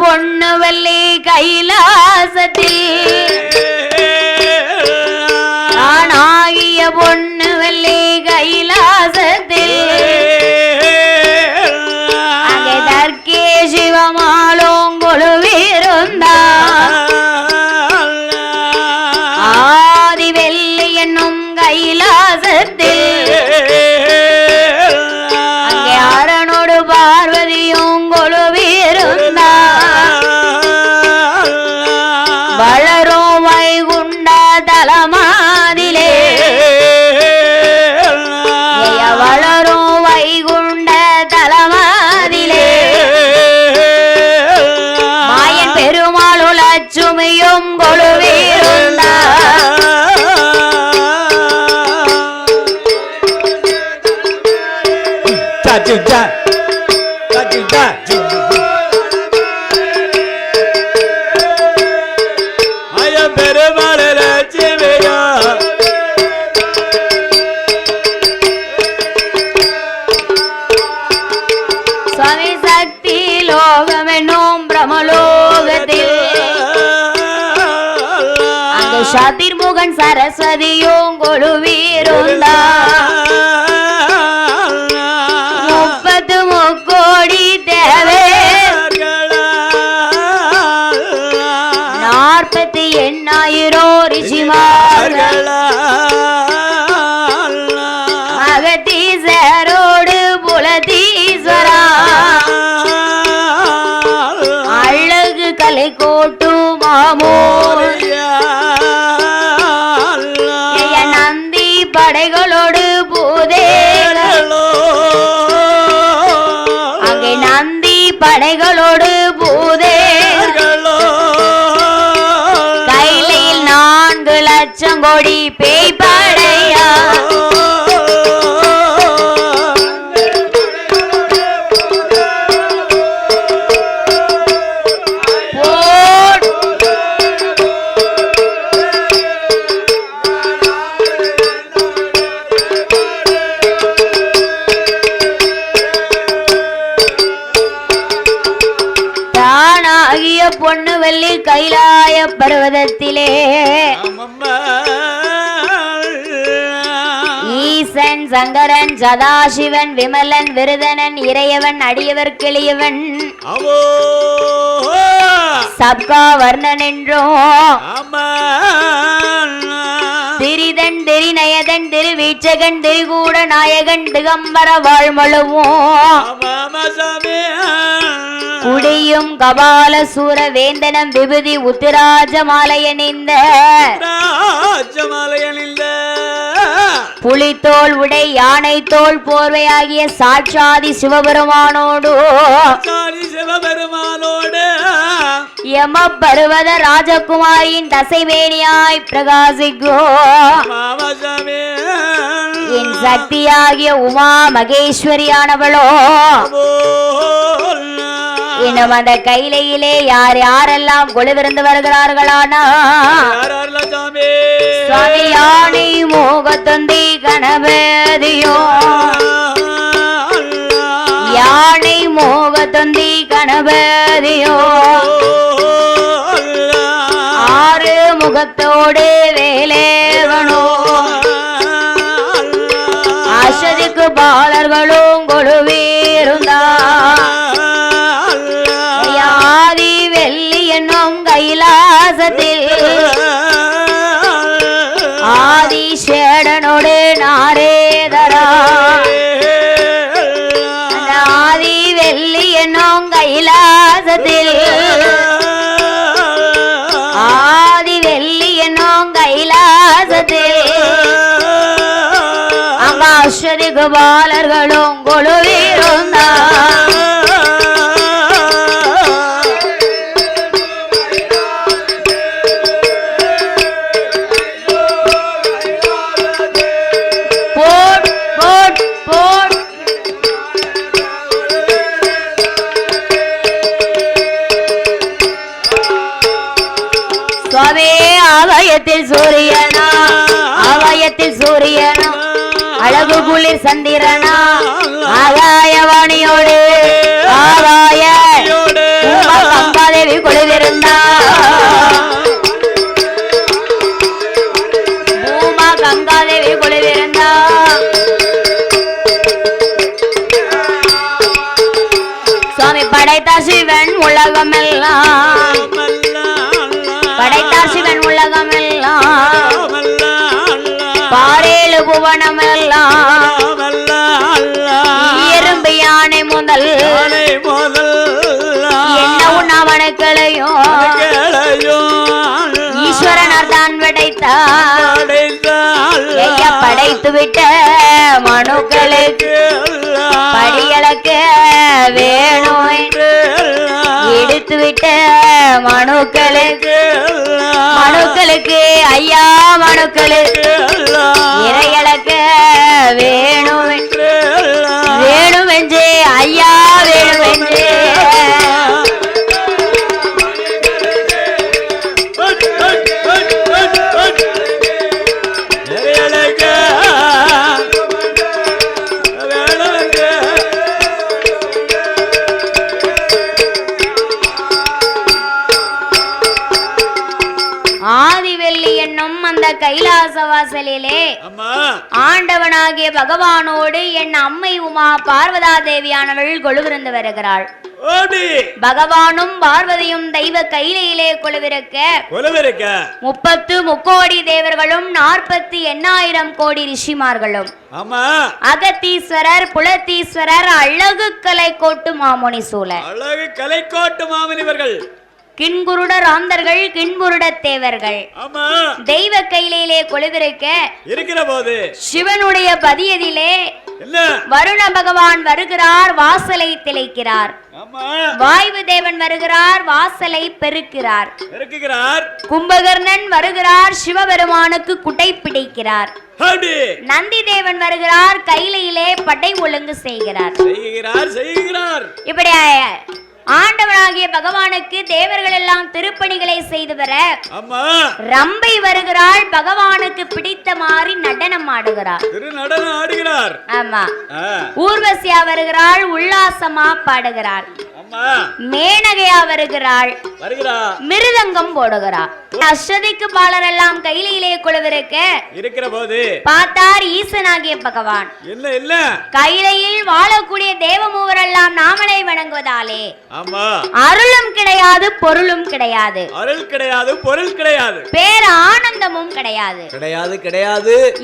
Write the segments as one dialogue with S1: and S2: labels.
S1: பொண்ணு வள்ளி கைலாசத்தில் ஆனாகிய பொண்ணு வள்ளி கைலாசத்தில் அங்கே தற்கே சிவமாலும் கொழுவிருந்தா ஆதி வெள்ளி என்னும் கைலாசத்தில் அங்கே அரணோடு பார்வதியும் கொழுவிருந்தா வளரும் வைகுண்ட தலமாதிலே வளரும் வைகுண்ட தலமாதிலே மாயன் பெருமாளும் லட்சுமியும் கொழுவிருந்தா சுவாமி சக்தி லோகம் என்னும் பிரமலோகத்தில் அங்கு சதிர்முகன் சரஸ்வதியும் கொழுவிருந்தா 30 முக்கோடி தேவை 48,000 ரிஷிமார்கள் அகத்தீசரோடு புலதீஸ்வரா அழகு கலை கோட்டு மாமூர் நந்தி படைகளோடு பூதேகளோ அங்கே நந்தி படைகளோடு பூதேகளோ கைலையில் 4 லட்சம் கோடி பேய் படையா பொண்ணு வள்ளி கைலாய பர்வதத்திலே ஈசன் சங்கரன் சதாசிவன் விமலன் விருதனன் இறையவன் அடியவர் கிளியவன் சப்கா வர்ணன் என்றும் திரிதன் திரிநயதன் திருவீட்சகன் திரிகூட நாயகன் திகம்பர வாழ்மழுவோம் குடியும் கபால சூர வேந்தனம் விபூதி உத்திராஜ மாலையணிந்த புலித்தோல் உடை யானை தோல் போர்வையாகிய சாட்சாதி சிவபெருமானோடு யம பருவத ராஜகுமாரியின் தசைவேணியாய் பிரகாசிக்கோ என் சக்தியாகிய உமா மகேஸ்வரியானவளோ இன்னும் அந்த கைலையிலே யார் யாரெல்லாம் கொழுவிருந்து வருகிறார்களானா சுவாமி யானை மோகத்தந்தி கணபதியோ யானை மோகத்தந்தி கணபதியோ 6 முகத்தோடு வேலேவனோ அசதிக்கு பாலர்களும் கொழுவிருந்தா ஆதி வெள்ளி என்னும் கைலாசத்தில் ஆதி சேடனோடு நாரேதரா ஆதி வெள்ளி என்னும் கைலாசத்தில் ஆதி வெள்ளி என்னும் கைலாசத்தில் அங்க அஸ்வதி குபாலர்களும் கொழுவிருந்தா ஆகாயத்தில் சூரியனா ஆகாயத்தில் சூரியனா அழகு குளிர் சந்திரனா ஆகாயவாணியோடு ஆகாய படைத்தார் சிவன் உலகமெல்லாம் படைத்தார் சிவன் உலகமெல்லாம் பாரேழு புவனமெல்லாம் எறும்பு யானை முதல் என்ன உண்ணாமனுக்களையும் ஈஸ்வரனார் தான் படைத்தார் படைத்து விட்ட மனுக்களுக்கு படிகளுக்கு வேணும் எடுத்து விட்ட மனுக்களுக்கு ஐயா மனுக்களுக்கு இறைகளுக்கு வேணும் என்று ஐயா வேணும் என்று கைலாசவாசலிலே ஆண்டவனாகிய பகவானோடு என் அம்மை உமா பார்வதா தேவியானவள் கொலுவிருந்து வருகிறாள். பகவானும் பார்வதியும் தெய்வ கையிலே கொலுவிருக்க 30 முக்கோடி தேவர்களும் 48,000 கோடி ரிஷிமார்களும் அகத்தீஸ்வரர் புலத்தீஸ்வரர் அழகு கலை கோட்டு மாமுனி சூழ
S2: அழகு கலை கோட்டு மாமுனிவர்கள்
S1: கிண்குருட ராந்தர்கள் கிண்புருட தேவர்கள் தெய்வ கையிலே கொலுவிருக்க
S2: இருக்கிற போது
S1: சிவனுடைய பதியதிலே வருண பகவான் வருகிறார், வாசலை திளைக்கிறார். வாயு தேவன் வருகிறார், வாசலை பெருக்கிறார். கும்பகர்ணன் வருகிறார், சிவபெருமானுக்கு குட்டை பிடிக்கிறார். நந்தி தேவன் வருகிறார், கையிலே படை ஒழுங்கு செய்கிறார். இப்படி ஆண்டவனாகிய பகவானுக்கு தேவர்கள் எல்லாம் திருப்பணிகளை செய்து வர ரம்பை வருகிறாள், பகவானுக்கு பிடித்த மாதிரி நடனம் ஆடுகிறார். ஆமா, ஊர்வசியா வருகிறாள், உல்லாசமா பாடுகிறாள். மேனகையா வருகிறாள், மிருதங்கம் போடுகிறார். அஷ்டதிக்கு பாலர் எல்லாம் கையிலே குழுவிருக்க இருக்கிற போது பார்த்தார் ஈசனாகிய பகவான். கையிலையில் வாழக்கூடிய தேவ மூவர் எல்லாம் நாமளை வணங்குவதாலே அருளும் கிடையாது, பொருளும் கிடையாது.
S2: அருள் கிடையாது, பொருள் கிடையாது,
S1: பேர் ஆனந்தமும் கிடையாது.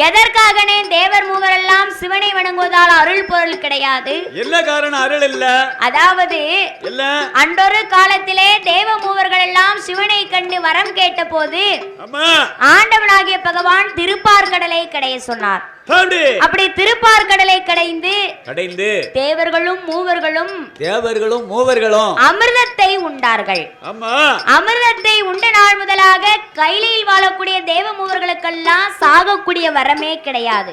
S1: எதற்காகனே தேவர் மூவர் எல்லாம் சிவனை வணங்குவதால் அருள் பொருள் கிடையாது.
S2: என்ன காரணம்? அருள் இல்ல.
S1: அதாவது அன்றொரு காலத்திலே தேவ மூவர்கள் எல்லாம் சிவனை கண்டு வரம் கேட்ட போது ஆண்டவனாகிய பகவான் திருப்பார்கடலை கடைய சொன்னார். அப்படி திருப்பார்கடலை கடைந்து தேவர்களும் மூவர்களும் அமிர்தத்தை உண்டார்கள். அமிர்தத்தை உண்ட நாள் முதலாக கையிலையில் வாழக்கூடிய தேவ மூவர்களுக்கெல்லாம் சாகக்கூடிய வரமே கிடையாது.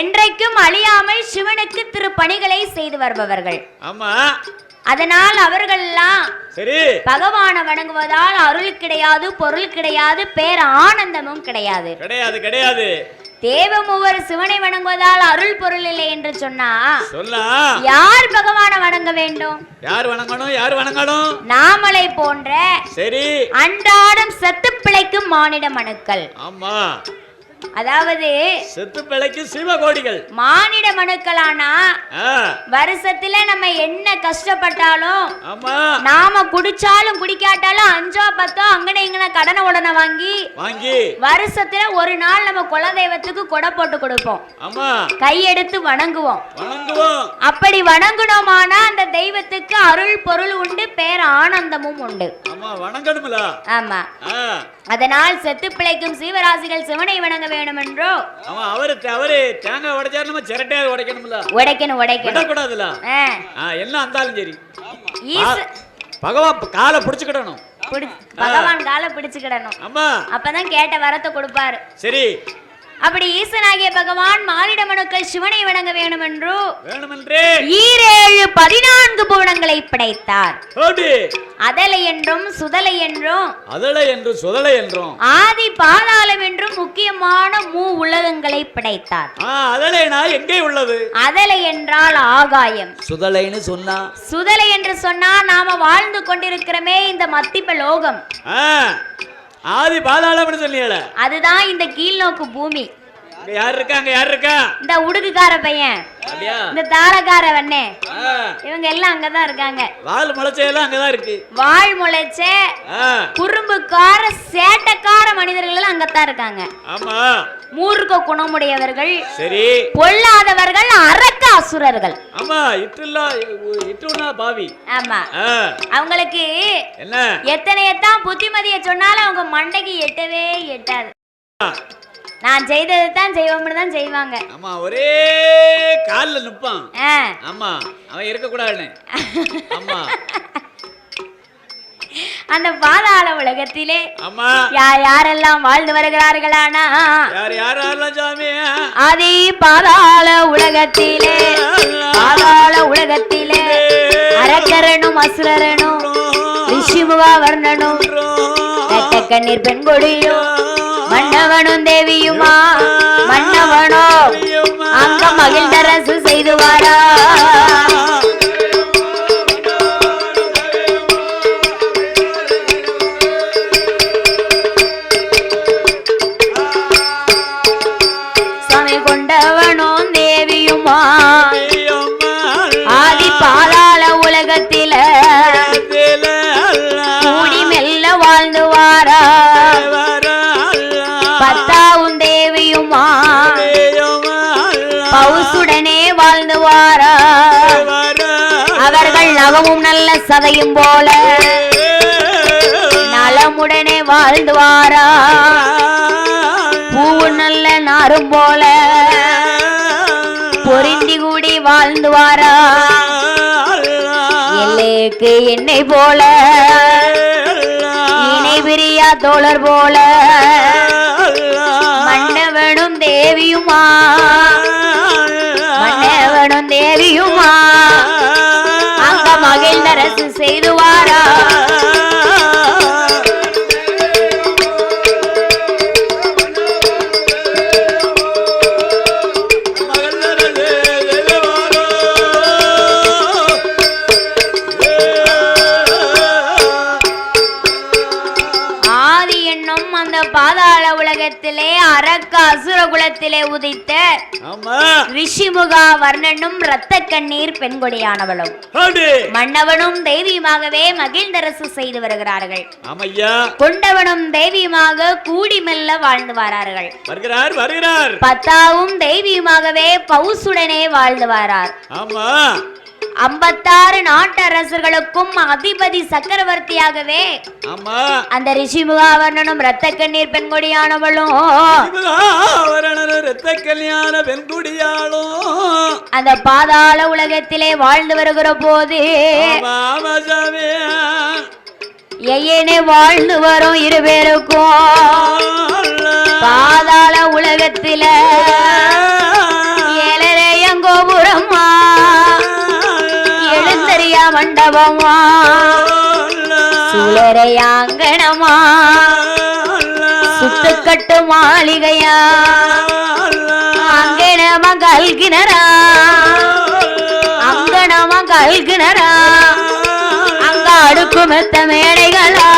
S1: என்றைக்கும் அழியாமல் சிவனுக்கு திருப்பணிகளை செய்து வருபவர்கள். அதனால் அவர்கள் எல்லாம் பகவானை வணங்குவதால் அருள் கிடையாது, பொருள் கிடையாது, பேர் ஆனந்தமும் கிடையாது. தேவ மூவர் சிவனை வணங்குவதால் அருள் பொருள் இல்லை என்று சொன்னா யார் பகவானை வணங்க வேண்டும்?
S2: யார் வணங்கணும்?
S1: நாமளை போன்ற அன்றாடம் செத்து பிழைக்கும் மானிட மனுக்கள். அதாவது
S2: செத்து பிழைக்கும் சிவகோடிகள்
S1: மானிட மனுக்களானா வருஷத்துல நம்ம என்ன கஷ்டப்பட்டாலும் நாம குடிச்சாலும் குடிக்காட்டாலும் 5-10 அங்கன இங்கன கடனை உடனே வாங்கி வருஷத்துல ஒரு நாள் நம்ம குலதெய்வத்துக்கு கொடை போட்டு கொடுப்போம். கையெடுத்து வணங்குவோம். அப்படி வணங்கணுமானா அந்த தெய்வத்துக்கு அருள் பொருள் உண்டு, பேர் ஆனந்தமும் உண்டு. ஆமா, அதனால் செத்து பிழைக்கும் சீவராசிகள் சிவனை வணங்க வேணும் என்றோ
S2: அவரு தேங்காய் உடைச்சாரு, நம்ம சிரட்டையாக
S1: உடைக்கணும்.
S2: என்ன இருந்தாலும் சரி பகவான் காலை பிடிச்சுக்கிடணும்.
S1: பகவான் காலை பிடிச்சுக்கிடணும். அப்பதான் கேட்ட வரத்தை கொடுப்பாரு.
S2: சரி,
S1: அப்படி ஈசனாகிய பகவான் மானிட மனுக்கள் சிவனை வணங்க வேணும் என்று 14 புவனங்களை படைத்தார். அதலை என்றும் சுதலை என்றும் ஆதி பாதாளம் என்றும் முக்கியமான உலகங்களை படைத்தார்.
S2: அதலைனா எங்கே உள்ளது?
S1: அதலை என்றால் ஆகாயம்.
S2: சுதலை
S1: என்று சொன்னா நாம வாழ்ந்து கொண்டிருக்கிறோமே இந்த மத்திப லோகம்,
S2: ஆதி பாதாளம் சொன்னீங்களே,
S1: அதுதான் இந்த கீழ் நோக்கு பூமி.
S2: யார் இருக்கா
S1: இந்த உடுக்குக்கார பையன், இந்த தாளக்கார வண்ணே, இவங்க எல்லாம் அங்கதான் இருக்காங்க.
S2: வால் முளைச்செல்லாம் அங்கதான் இருக்கு.
S1: வால் முளைச்ச குறும்புக்கார சேட்டக்கார மனிதர்கள் எல்லாம் அங்கதான் இருக்காங்க.
S2: ஆமா,
S1: மூர்க்க குணமுடையவர்கள்,
S2: சரி,
S1: பொல்லாதவர்கள், அரக்க அசுரர்கள்.
S2: ஆமா, இட்டுனா பாவி.
S1: ஆமா, அவங்களுக்கு என்ன எத்தனையத்தான் புத்திமதியை சொன்னாலும் அவங்க மண்டைக்கு எட்டவே எட்டாது. நான் செய்தது தான் செய்வோம்னு தான் செய்வாங்க.
S2: ஆமா, ஒரே கால்ல நிப்பான். ஆமா, அவன் இருக்க கூடாதுன்னு. ஆமா,
S1: அந்த பாதாள உலகத்திலே யாரெல்லாம் வாழ்ந்து வருகிறார்களானா,
S2: யாரெல்லாம் சாமி,
S1: ஆதி பாதாள உலகத்திலே, பாதாள உலகத்திலே அரக்கரனும் அசுரனும் ரிஷிமுகா வர்ணனும் கண்ணீர் பெண்கொடியோ மன்னவனும் தேவியுமா, மன்னவனோ அங்க மகிழ்ந்தரசு செய்துவாரா. சாமி கொண்டவனோ தேவியுமா ஆதி பாதாள உலகத்தில கூடி மெல்ல வாழ்ந்து வாரா. பத்தாவும் தேவியுமா பவுசுடனே வாழ்ந்து வாரா. அவர்கள் நகமும் நல்ல சதையும் போல நலமுடனே வாழ்ந்து வாரா. பூவு நல்ல நாரும் போல பொருந்தி கூடி வாழ்ந்து வாரா. எல்லைக்கு என்னை போல இணை பிரியா தோழர் போல மன்னவனும் தேவியுமா, மன்னவனும் தேவியுமா அங்க மகிழ்ந்தரசு செய்துவாரா. பாதாள உலகத்திலே அரக்க அசுர குலத்திலே உதித்த ரிஷிமுகா வர்ணனும் இரத்த கண்ணீர் பெண்கொடியானவளும் மன்னவனும் தெய்வீகமாகவே மகிழ்ந்தரசு செய்து வருகிறார்கள். கொண்டவனும் தெய்வீகமாக கூடி மெல்ல வாழ்ந்து வரார்கள். பத்தாவும் தெய்வீகமாகவே பவுசுடனே வாழ்ந்து வரார். 56 நாட்டரசர்களுக்கும் அதிபதி சக்கரவர்த்தியாகவே அந்த ரிஷிமுகாவர்ணனும் இரத்த கண்ணீர் பெண்கொடியானவளும் அந்த பாதாள உலகத்திலே வாழ்ந்து வருகிற போது ஐயனே வாழ்ந்து வரும் இருவேருக்கும் பாதாள உலகத்தில ஏழரையங்கோபுரமா எழுந்தறியா மண்டபமா சூழரையாங்கணமா சுத்துக்கட்டு மாளிகையா அங்கனமா கல்கினரா அங்கனமா கல்கினரா அங்க அடுக்கு மெத்த மேடைகளா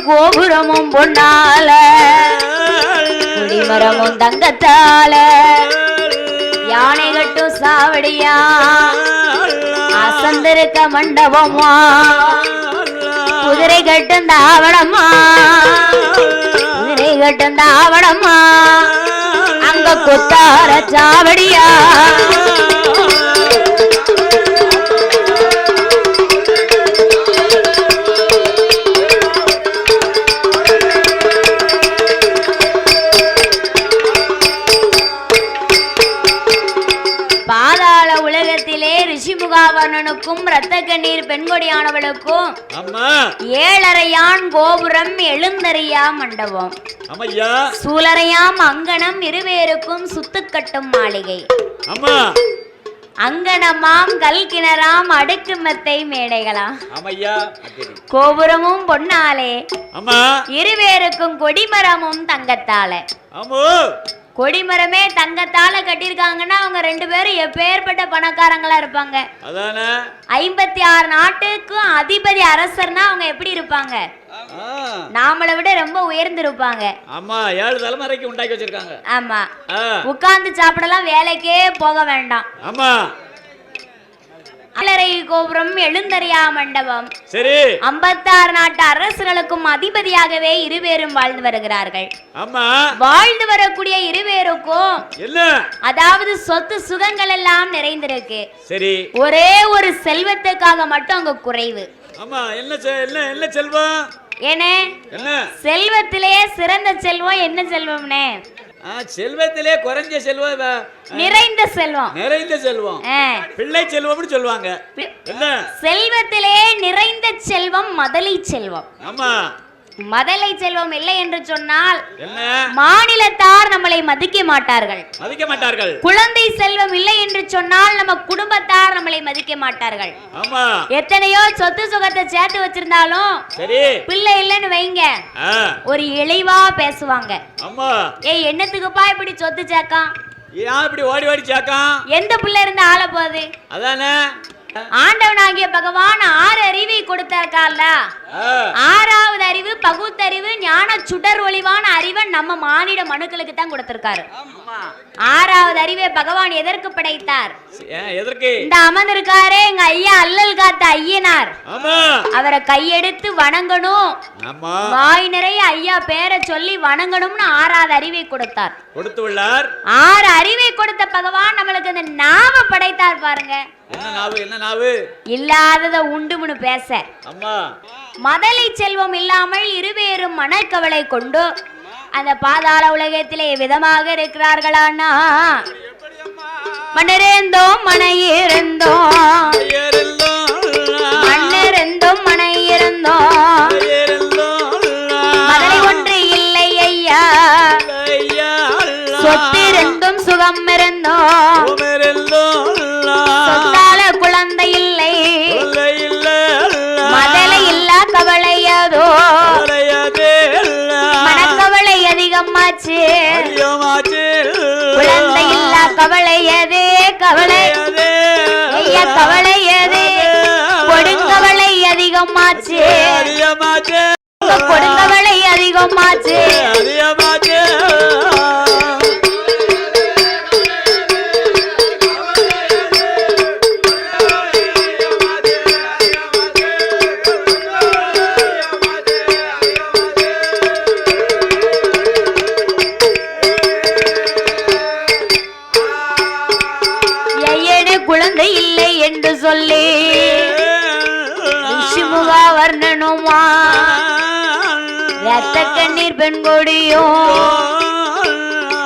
S1: கோபுரமும் பொன்னால குடிமரமும் தங்கத்தால யானை கட்டும் சாவடியா அசந்திருக்க மண்டபமா குதிரை கட்டும் தாவடமா குதிரை கட்டும் தாவடமா அங்க கொத்தார சாவடியா பாதாள உலகத்திலே ரிஷிமுகாவர்ணனுக்கும் இரத்த கண்ணீர் பெண்கொடியானவளுக்கும் ஏழரையான் கோபுரம் எழுந்தறியா மண்டபம் சூழரையாம் அங்கனம் இருவேருக்கும் சுத்துக்கட்டும் மாளிகை அங்கனமாம் கல்கிணராம் அடுக்கு மெத்தை மேடைகளாம் கோபுரமும் பொன்னாலே இருவேருக்கும் கொடிமரமும் தங்கத்தால கொடிமரமே தங்கத்தால கட்டியிருக்காங்கன்னா அவங்க 2 பேரும் எப்பேற்பட்ட பணக்காரங்களா இருப்பாங்க.
S2: அதானே
S1: 56 நாட்டுக்கும் அதிபதி அரசர்னா அவங்க எப்படி இருப்பாங்க? நாமளை விட ரொம்ப உயர்ந்து இருப்பாங்க.
S2: ஆமா 7 தலைமுறைக்கு உண்டாக்கி வச்சிருக்காங்க.
S1: ஆமா உட்கார்ந்து சாப்பிடலாம், வேலைக்கே போக வேண்டாம்.
S2: ஆமா
S1: அலரை கோபுரம் எழுந்தறியா மண்டபம்.
S2: சரி
S1: 56 நாட்டு அரசுகளுக்கும் அதிபதியாகவே இருவேரும் வாழ்ந்து வருகிறார்கள்.
S2: ஆமா
S1: வாழ்ந்து வரக்கூடிய இருவேருக்கும்
S2: என்ன
S1: அதாவது சொத்து சுகங்கள் எல்லாம் நிறைந்திருக்கு.
S2: சரி
S1: ஒரே ஒரு செல்வத்துக்காக மட்டும் அங்க குறைவு.
S2: ஆமா என்ன என்ன செல்வம்?
S1: ஏனே
S2: என்ன
S1: செல்வத்திலேயே சிறந்த செல்வம் என்ன செல்வம்னே?
S2: செல்வத்திலே குறைஞ்ச செல்வம்
S1: நிறைந்த செல்வம்.
S2: நிறைந்த செல்வம் பிள்ளை செல்வம்னு சொல்லுவாங்க. என்ன
S1: செல்வத்திலே நிறைந்த செல்வம் மதலை செல்வம்.
S2: ஆமா
S1: மதலை செல்வம் இல்லை என்று சொன்னால்
S2: என்ன
S1: மாநிலத்தார் நம்மளை மதிக்க மாட்டார்கள்.
S2: மதிக்க மாட்டார்கள்.
S1: குழந்தை செல்வம் இல்லை என்று சொன்னால் நம்ம குடும்பத்தார் நம்மளை மதிக்க மாட்டார்கள்.
S2: ஆமா
S1: எத்தனையோ சொத்து சுகத்தை சேர்த்து வச்சிருந்தாலும்
S2: சரி
S1: பிள்ளை இல்லைன்னு வைங்க ஒரு இழிவா பேசுவாங்க.
S2: ஆமா
S1: ஏய் என்னத்துக்குப்பா இப்படி சொத்து சேர்க்கான்?
S2: ஏன் இப்படி ஓடி ஓடி சேர்க்கான்?
S1: எந்த பிள்ளை இருந்து ஆள போகுது?
S2: அதானே
S1: ஆண்டவனாகிய பகவான் 6 அறிவை கொடுத்தார்கால. 6வது அறிவு பகுத்தறிவு ஞான சுடர் ஒளிவான அறிவை நம்ம மானிட மனுக்களுக்கு தான் கொடுத்திருக்காரு. 6வது அறிவை பகவான் எதற்கு படைத்தார்?
S2: எதற்கு? இந்த
S1: அமர்ந்திருக்காரே எங்க ஐயா அல்லல் காத்த ஐயனார், அவரை கையெடுத்து வணங்கணும், வாய் நிறைய ஐயா பேரை சொல்லி வணங்கணும்னு 6வது அறிவை கொடுத்தார்.
S2: கொடுத்து உள்ளார்.
S1: 6 அறிவை கொடுத்த பகவான் நம்மளுக்கு அந்த நாம படைத்தார் பாருங்க.
S2: என்ன நாவு? என்ன நாவு?
S1: இல்லாதத உண்டுமுன்னு பேச.
S2: அம்மா
S1: மதலை செல்வம் இல்லாமல் இருவேறும் மனக்கவலை கொண்டு அந்த பாதாள உலகத்திலே விதமாக இருக்கிறார்களானா மண்ணிருந்தோம் மனையிருந்தோம் மண்ணிருந்தோம் மனையிருந்தோம் மதலை ஒன்று இல்லை ஐயா சொத்திருந்தும் சுகம் இருந்தோம் சொத்தால குழந்தை இல்லை மதலை இல்லா கவலையதோ மனக்கவலை அதிகமாச்சு குழந்தை இல்லா கவலையதே கவலை ஐயா கவலையதே கொடுங்கவலை அதிகமாச்சு கொடுங்கவலை அதிகமாச்சு குழந்தை இல்லை என்று சொல்லி சிமுகா வர்ணனுமா ரத்த கண்ணீர் பெண் கொடியோ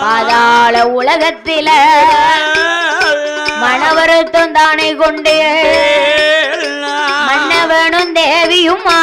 S1: பாதாள உலகத்தில மனவருத்தம் தானே கொண்டு மன்னவனும் தேவியுமா